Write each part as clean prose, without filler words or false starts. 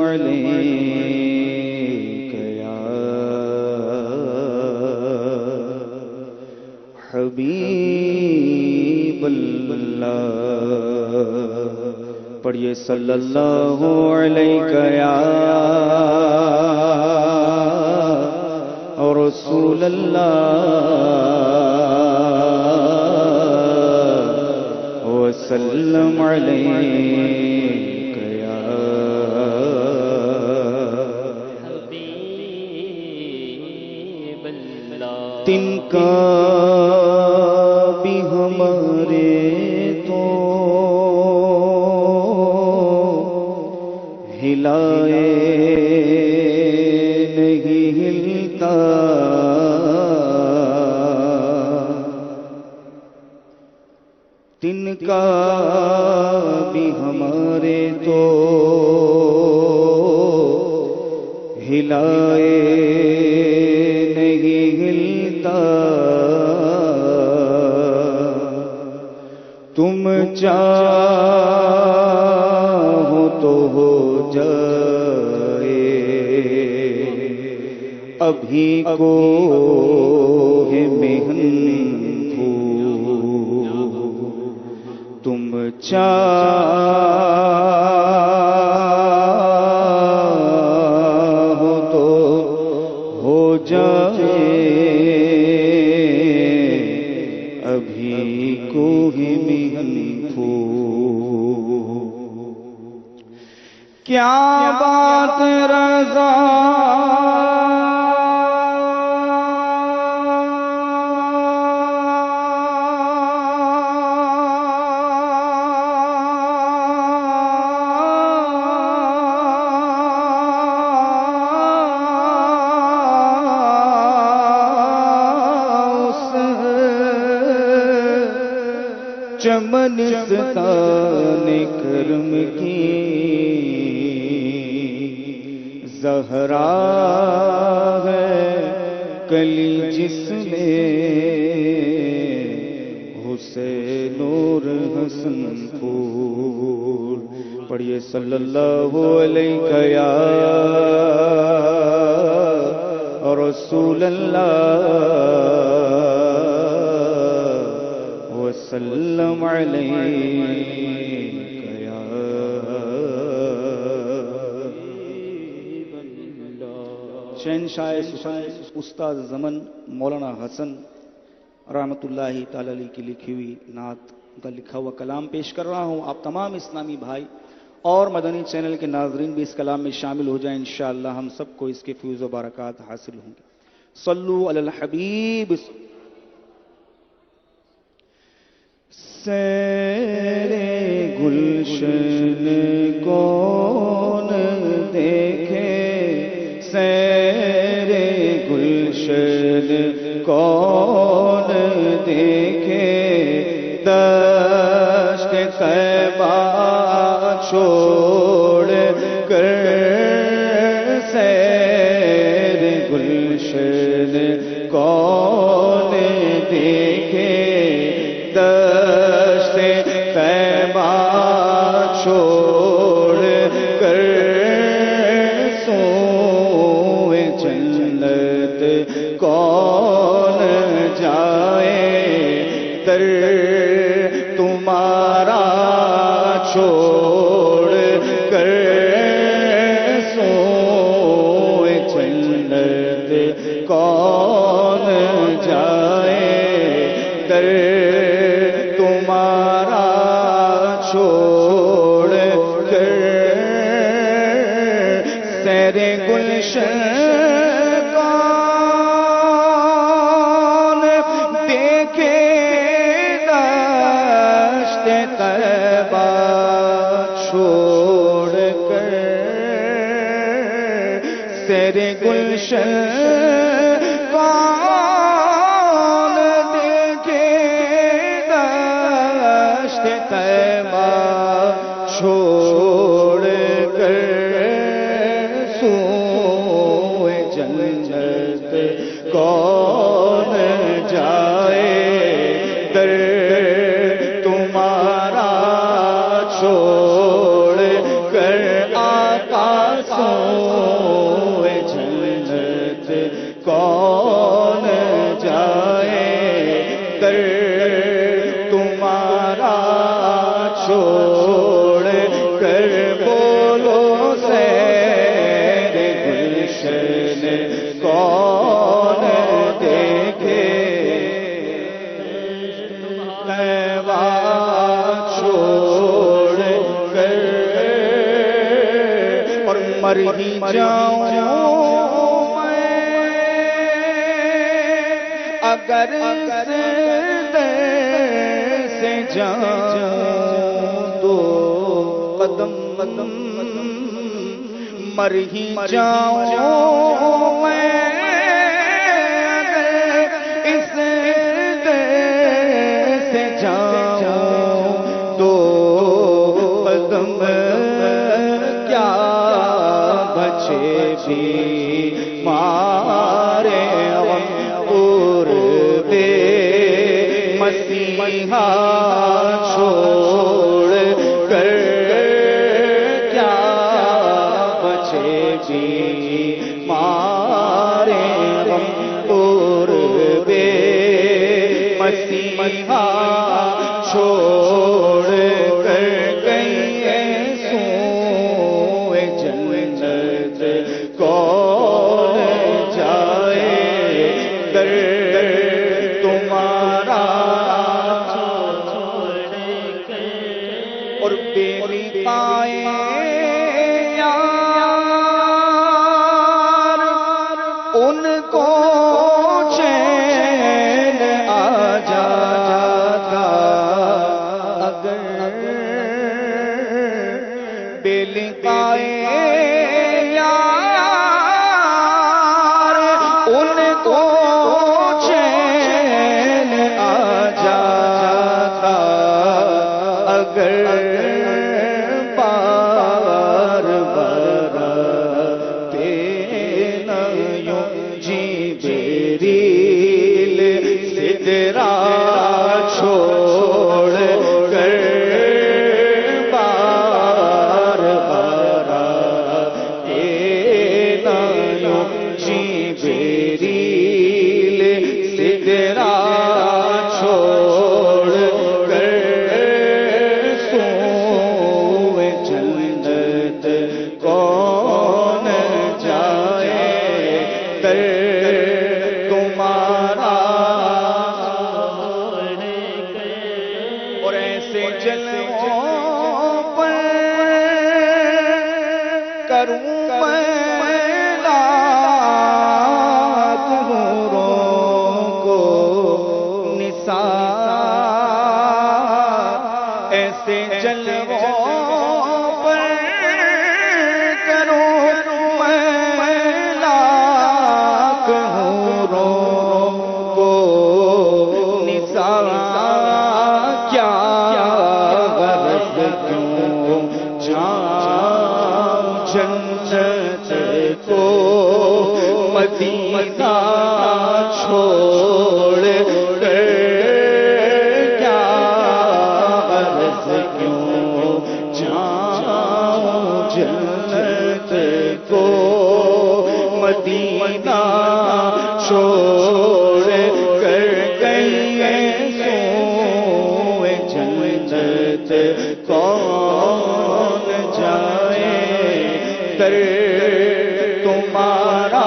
علیک یا حبیب اللہ. پڑھیے صلی اللہ علیہ یا رسول اللہ وسلم علیک یا حبیب اللہ. تن کا بھی ہمارے تو ہلائے نہیں ہلتا، تن کا بھی ہمارے تو ہلائے نہیں ہلتا. تم چاہو تو ہو جائے ابھی کو ہے محن کو. تم چاہو تو ہو جائے ابھی کو ہے محن کو. کیا بات رضا چمنستان کرم کی زہرا ہے کلی جس میں حسین اور حسن پھول. پڑھیے صلی اللہ علیہ یا رسول اللہ وسلم علیک یا حبیب اللہ. شہنشاہ سخن استاد زمن مولانا حسن رحمۃ اللہ تعالی علیہ کی لکھی ہوئی نعت کا لکھا ہوا کلام پیش کر رہا ہوں. آپ تمام اسلامی بھائی اور مدنی چینل کے ناظرین بھی اس کلام میں شامل ہو جائیں، انشاءاللہ ہم سب کو اس کے فیوز و برکات حاصل ہوں گے. صلو علی الحبیب. سیر گلشن کون دیکھے، سیر گلشن کون دیکھے، دشت طیبہ چھوڑ کر سیر گلشن کون دیکھے، طیبہ چھوڑ کر سوئے جنت کون جائے، در تمہارا چھوڑ کر سوئے جنت کون جائے، در تمہارا چھوڑ کر سیر گلشن کون دیکھے، دشت طیبہ چھوڑ کر سیر گلشن طیبہ چھوڑ کر سوئے جنت کون جائے، در تمہارا چھوڑ کر آقا چھوڑ کر بولو سیر گلشن کون دیکھے طیبہ چھوڑ کر اور مر ہی جاؤں اگر سے جاؤں دو قدم مر ہی جاؤں میں اس سے جاؤں دو قدم کیا بچے بھی مارے مسیحا چھوڑ کر کیا بچے جی مارے اور بے مسیحا چھوڑ کر گئے سوئے جنت کون جائے در تمہارا اور بے لقائے یار ان کو چین آ جاتا اگر بے لقائے یار ان کو چین آ جاتا اگر چھوڑ کر بار بار جی بیریل سدرا چھوڑ کر سوئے جنت کون جائے در تمہارا جلووں پر کروں میں لاکھ حوروں کو نثار ایسے جلووں پر کروں میں لاکھ حوروں کو نثار کیا جنت کو مدینہ چھوڑ کر کیا غرض کیوں جاؤں جنت کو مدینہ چھوڑ کر گئے سوئے جنت کون جائے در تمہارا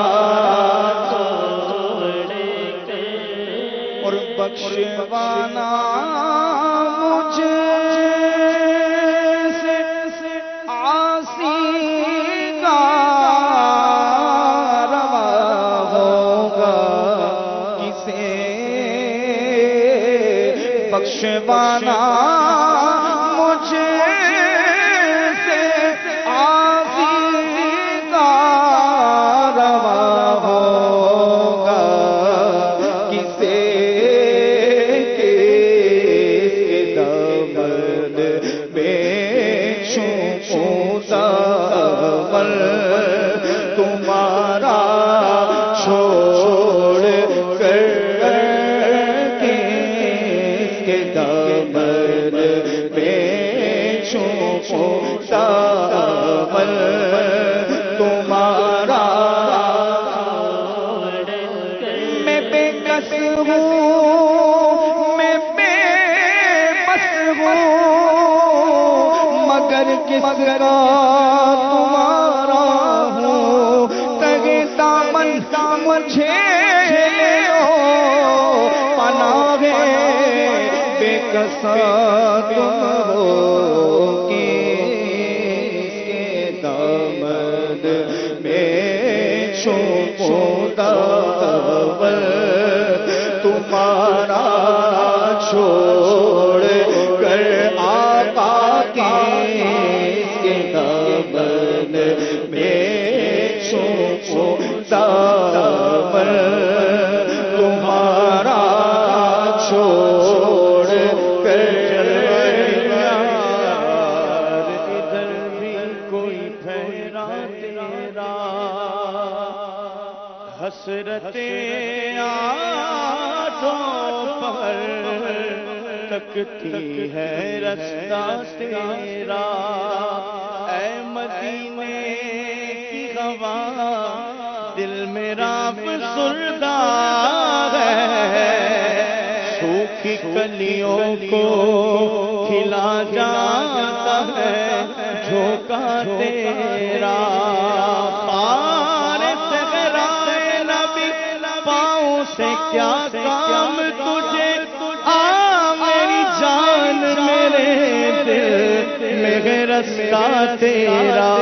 اور بخشوانا مجھے سے عاصی کا روا ہوگا کسے بخشوانا مجھے تمہارا چھوڑ کر کس کے دامن میں چھوڑوں دامن تمہارا میں بے کس ہوں میں بے بس ہوں مگر کس کا تمہارا ہوں، تگے دامن مجھے لے لو، پناہ بے کساں تم ہو، کس کے دامن میں چھوپوں داور تمہارا چھوڑ کر آقا کے دامن میں چھوپوں داور تمہارا چھوڑ کر ادھر بھی کوئی پھیرا تیرا حسرتیں آنکھوں پر تکتی ہے رستہ تیرا، اے مدینے کی ہوا دل میرا فسردہ ہے، سوکھی کلیوں کو کھلا جاتا ہے جھونکا تیرا، پار صحرائے نبی پاؤں سے کیا کام تجھے، آ میری جان میرے دل میں رستہ تیرا،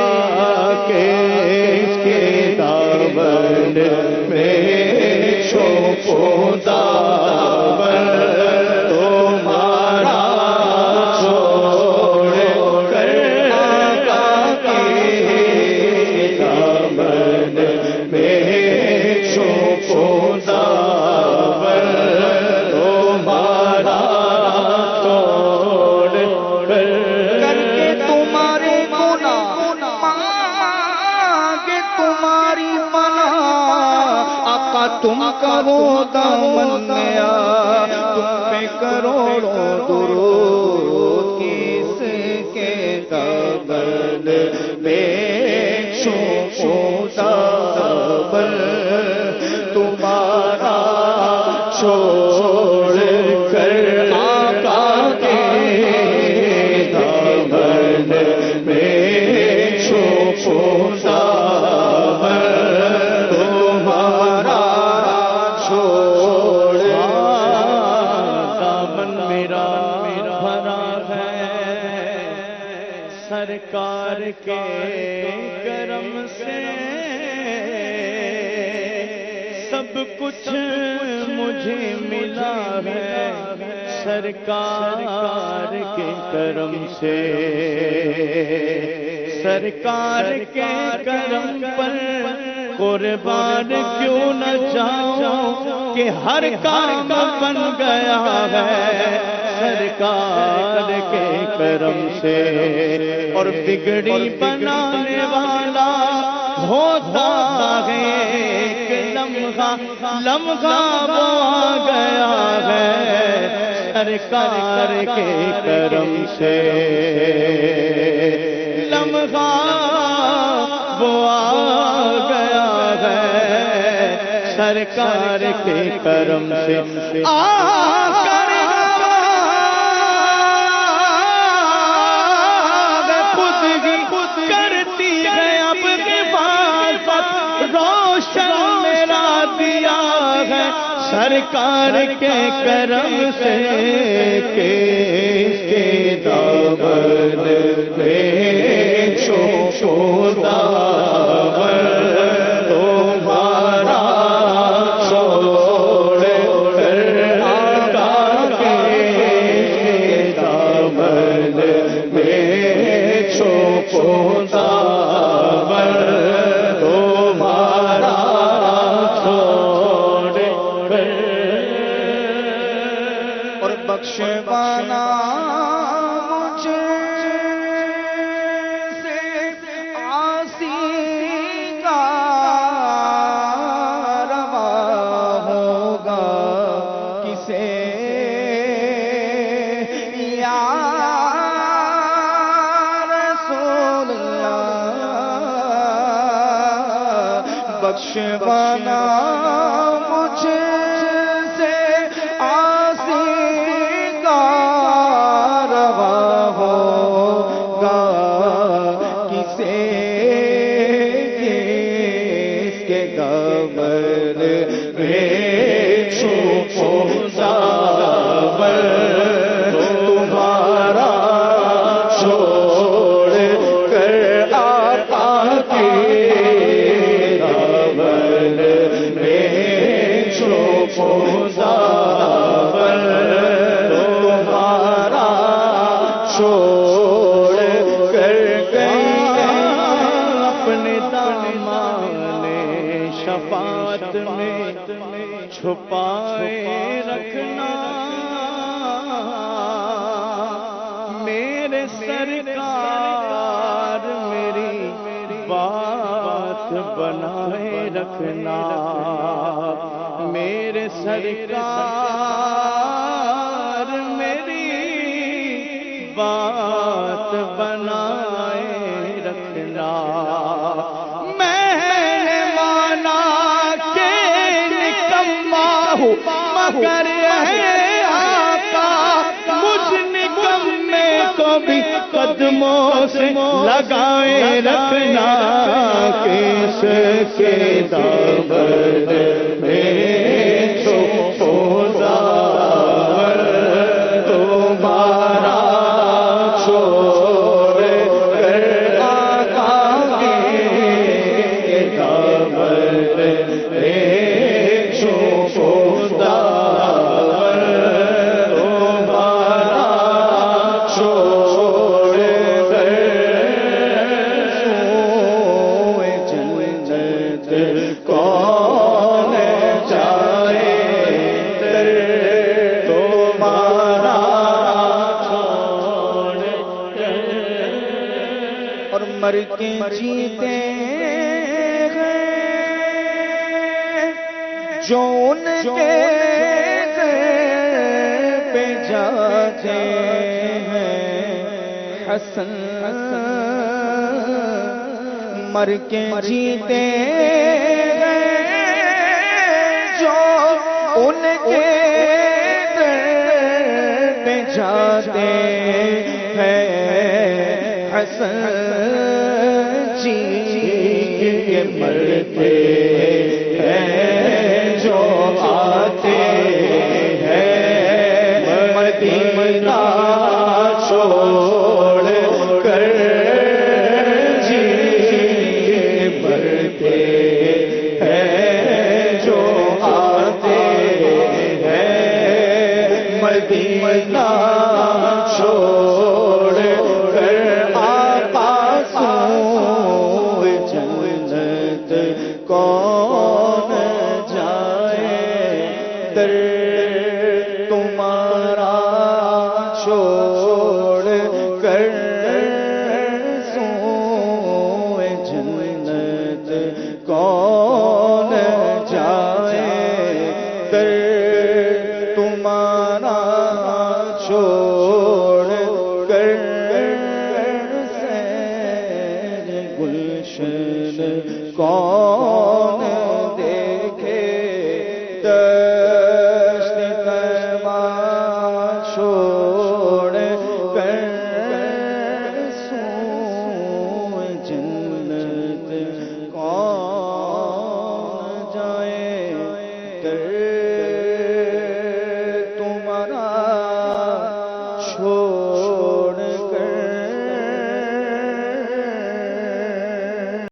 کس کے دامن میں چھوپوں داور تمہارا چھوڑ کر آقا کے دامن میں چھوپوں داور تمہارا چھوڑ کر کے تمہارے گناہ مانگے تمہاری پناہ، آقا تم کرو دامن نیا، تم پہ کروڑوں درود، کس کے دامن میں چھوپوں داور تمہارا چھوڑ کر آقا کے دامن میں چھوپوں داور تمہارا چھوڑ، دامن میرا بھرا ہے سرکار کے کرم سے، سب کچھ مجھے ملا ہے سرکار کے کرم سے، سرکار کے کرم پر قربان کیوں نہ جاؤں کہ ہر کام بن گیا ہے سرکار کے کرم سے، اور بگڑی بنانے والا ہوتا ہے ایک لمحہ، لمحہ وہ آ گیا ہے سرکار کے کرم سے، لمحہ وہ آ گیا ہے سرکار کے کرم سے، آ کر خود ہی کرتی ہے اب حفاظت، روشن میرا دیا ہے سرکار کے کرم سے، کس کے دامن میں چھوپوں داور تمہارا چھوڑ کر آقا کے دامن میں چھوپوں داور تمہارا چھوڑ کر، اور بخشوانا مجھے سے عاصی کا روا ہوگا، کسے یا رسول اللہ، بخشوانا مجھے سے عاصی کا روا ہوگا، چھوڑ کر گئی اپنے دامان شفاعت میں چھپائے رکھنا میرے سرکار میری بات بنائے رکھنا میرے سرکار میری بات بنائے رکھنا میں نے مانا کہ نکما ہوں مگر ہے آقا مجھ نکمے کو بھی قدموں سے لگائے رکھنا کس کے دامن میں چھپوزاور تمہارا چھوڑ کر آقا کے دامن میں چھپوزاور تمہارا چھوڑ کر سوئے جنت کون جائے در تمہارا چھوڑ کر اور مر کے جیتے ہیں جو ان کے پہ جاتے ہیں حسن مر کے جیتے ہیں جو ان کے پہ جاتے ہیں حسن جی کے مرتے ہیں جو آتے ہیں مدینہ چھوڑ کر جی مرتے ہیں جو آتے ہیں مدینہ چھوڑ کر آقا سوئے جنت کون جائے در تمہارا چھوڑ کر سوئے جنت کون جائے در تمہارا چھوڑ کر سیر گلشن کون دیکھے در